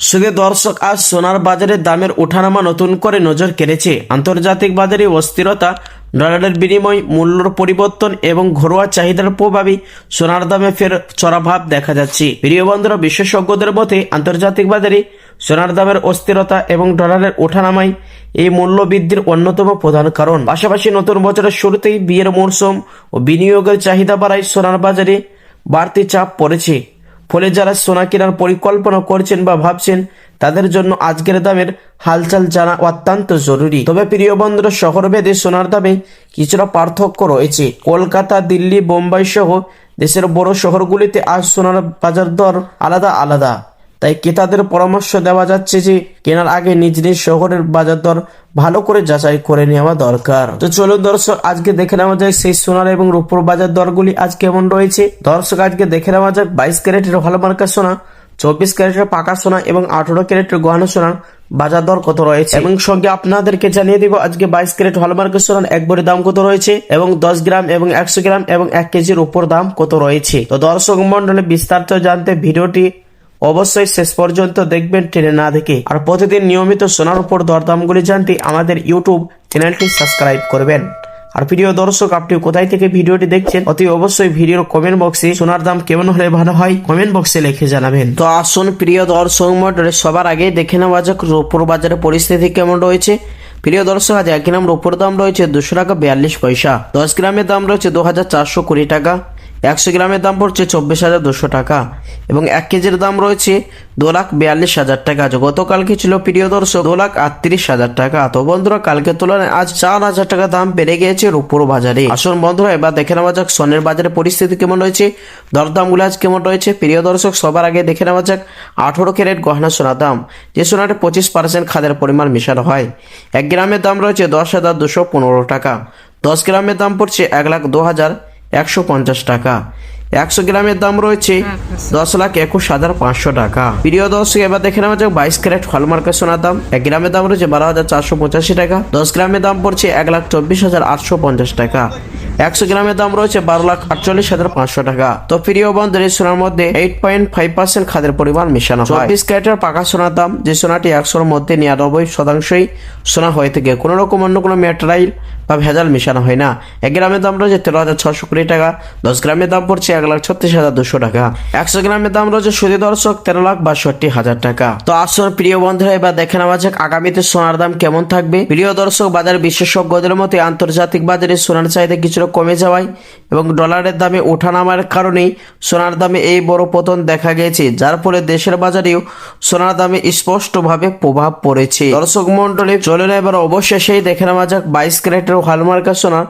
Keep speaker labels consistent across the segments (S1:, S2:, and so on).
S1: শুধু দর্শক, আজ সোনার বাজারে দামের ওঠানামা নতুন করে নজর কেড়েছে। আন্তর্জাতিক বাজারে অস্থিরতা, ডলারের বিনিময় মূল্যর পরিবর্তন এবং ঘরোয়া চাহিদার প্রভাবে সোনার দামে ফের চড়াভাব দেখা যাচ্ছে। প্রিয় বন্ধুরা, বিশেষজ্ঞদের মতে আন্তর্জাতিক বাজারে সোনার দামের অস্থিরতা এবং ডলারের ওঠানামাই এই মূল্য বৃদ্ধির অন্যতম প্রধান কারণ। পাশাপাশি নতুন বছরের শুরুতেই বিয়ের মরশুম ও বিনিয়োগের চাহিদা বাড়ায় সোনার বাজারে বাড়তি চাপ পড়েছে। ফলে যারা সোনা কেনার পরিকল্পনা করছেন বা ভাবছেন, তাদের জন্য আজকের দামের হালচাল জানা অত্যন্ত জরুরি। তবে প্রিয় বন্ধুরা, শহরভেদে সোনার দামে কিছুটা পার্থক্য রয়েছে। কলকাতা, দিল্লি, বোম্বাই সহ দেশের বড় শহরগুলিতে আজ সোনার বাজার দর আলাদা আলাদা। তাই ক্রেতাদের পরামর্শ দেওয়া যাচ্ছে যে কেনার আগে নিজ নিজ শহরের বাজার দর ভালো করে যাচাই করে নেওয়া দরকার। তো চলুন দর্শক, আজকে দেখে নেওয়া যায় সেই সোনার এবং রূপোর বাজার দরগুলি আজ কেমন রয়েছে। দর্শক, আজকে দেখে নেওয়া যাক 22 ক্যারেটের হলমার্কা সোনা, 24 ক্যারেটের পাকা সোনা এবং 18 ক্যারেটের গহনা সোনার বাজার দর কত রয়েছে। এবং সঙ্গে আপনাদেরকে জানিয়ে দিব আজকে 22 ক্যারেট হলমার্কা সোনার এক ভরি দাম কত রয়েছে এবং 10 গ্রাম এবং 100 গ্রাম এবং 1 কেজির উপর দাম কত রয়েছে। তো দর্শক মন্ডলী, বিস্তারিত জানতে ভিডিওটি অবশ্যই শেষ পর্যন্ত দেখবেন, টেনে না দেখে। আর প্রতিদিন নিয়মিত সোনার উপর দরদামগুলি জানতে আমাদের ইউটিউব চ্যানেলটি সাবস্ক্রাইব করবেন। আর প্রিয় দর্শক, আপনি কোথায় থেকে ভিডিওটি দেখছেন অতি অবশ্যই ভিডিওর কমেন্ট বক্সে সোনার দাম কেমন হলে ভালো হয় কমেন্ট বক্সে লিখে জানাবেন। তো আসুন প্রিয় দর্শক মন্ডলী, সবার আগে দেখে নেওয়া যাক রূপোর বাজারের পরিস্থিতি কেমন রয়েছে। প্রিয় দর্শক, আজ 1 গ্রাম রূপোর দাম রয়েছে 200 টাকা 42 পয়সা। 10 গ্রামের দাম রয়েছে 2420 টাকা। 100 গ্রামের দাম পড়ছে 24,200 টাকা এবং 1 কেজির দাম রয়েছে 2,42,000 টাকা। গতকালকে ছিল প্রিয় দর্শক 2,38,000 টাকা। তো বন্ধুরা, কালকে তুলনায় আজ 4,000 টাকা দাম বেড়ে গিয়েছে রূপোর বাজারে। আসুন বন্ধুরা, এবার দেখে নেওয়া যাক স্বর্ণের বাজারে পরিস্থিতি কেমন রয়েছে, দরদামগুলো আজ কেমন রয়েছে। প্রিয় দর্শক, সবার আগে দেখে নেওয়া যাক 18 ক্যারেট গহনা সোনার দাম। যে সোনাটি 25% খাদের পরিমাণ মেশানো হয়। 1 গ্রামের দাম রয়েছে 10,215 টাকা। 10 গ্রামের দাম পড়ছে 1,02,150 টাকা। 100 গ্রামের দাম রয়েছে 10,21,500 টাকা। প্রিয় দর্শক, এবার দেখে নেওয়া যাক 22 ক্যারেট হলমার্কা সোনার দাম। 1 গ্রামের দাম রয়েছে 12,485 টাকা। 10 গ্রামের দাম পড়ছে 1,24,850 টাকা। 100 গ্রামের দাম রয়েছে 12,48,500 টাকা। তো প্রিয় বন্ধুরা, সোনার মধ্যে 8.5% খাদের পরিমাণ মেশানো হয়। 24 ক্যারেটের পাকা সোনার দাম, যে সোনাটি 100-র মধ্যে 99% সোনা হয়ে থাকে, কোনো রকম অন্য কোনো ম্যাটেরিয়াল বা ভেজাল মেশানো হয় না। 1 গ্রামের দাম রয়েছে 13,620 টাকা। 10 গ্রামের দাম পড়ছে 1,36,200 টাকা। 100 গ্রামের দাম রয়েছে সুদী দর্শক 13,62,000 টাকা। তো আসুন প্রিয় বন্ধুরা, এবার দেখে নেওয়া যাক আগামীতে সোনার দাম কেমন থাকবে। প্রিয় দর্শক, বাজার বিশেষজ্ঞদের মতে আন্তর্জাতিক বাজারে সোনার চাহিদা কিছুটা কমে যাওয়ায় এবং ডলারের দামে ওঠানামার কারণেই সোনার দামে এই বড় পতন দেখা গেছে, যার ফলে দেশের বাজারেও সোনার দামে স্পষ্টভাবে প্রভাব পড়েছে। দর্শক মন্ডলী, চলুন এবার অবশেষেই দেখে নেওয়া যাক 22 ক্যারেটের হলমার্কা সোনার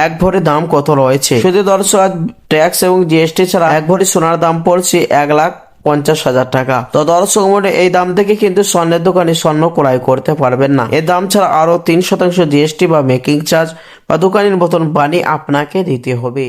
S1: এক ভরি দাম কত রয়েছে। শুধু দর্শক, আজ ট্যাক্স এবং জিএসটি ছাড়া এক ভরি সোনার দাম পড়ছে 1,50,000 টাকা। তো দর্শক মন্ডলী, এই দাম থেকে কিন্তু স্বর্ণের দোকানে স্বর্ণ ক্রয় করতে পারবেন না। এই দাম ছাড়া আরো 3% জিএসটি বা মেকিং চার্জ বা দোকানের মতন বানি আপনাকে দিতে হবে।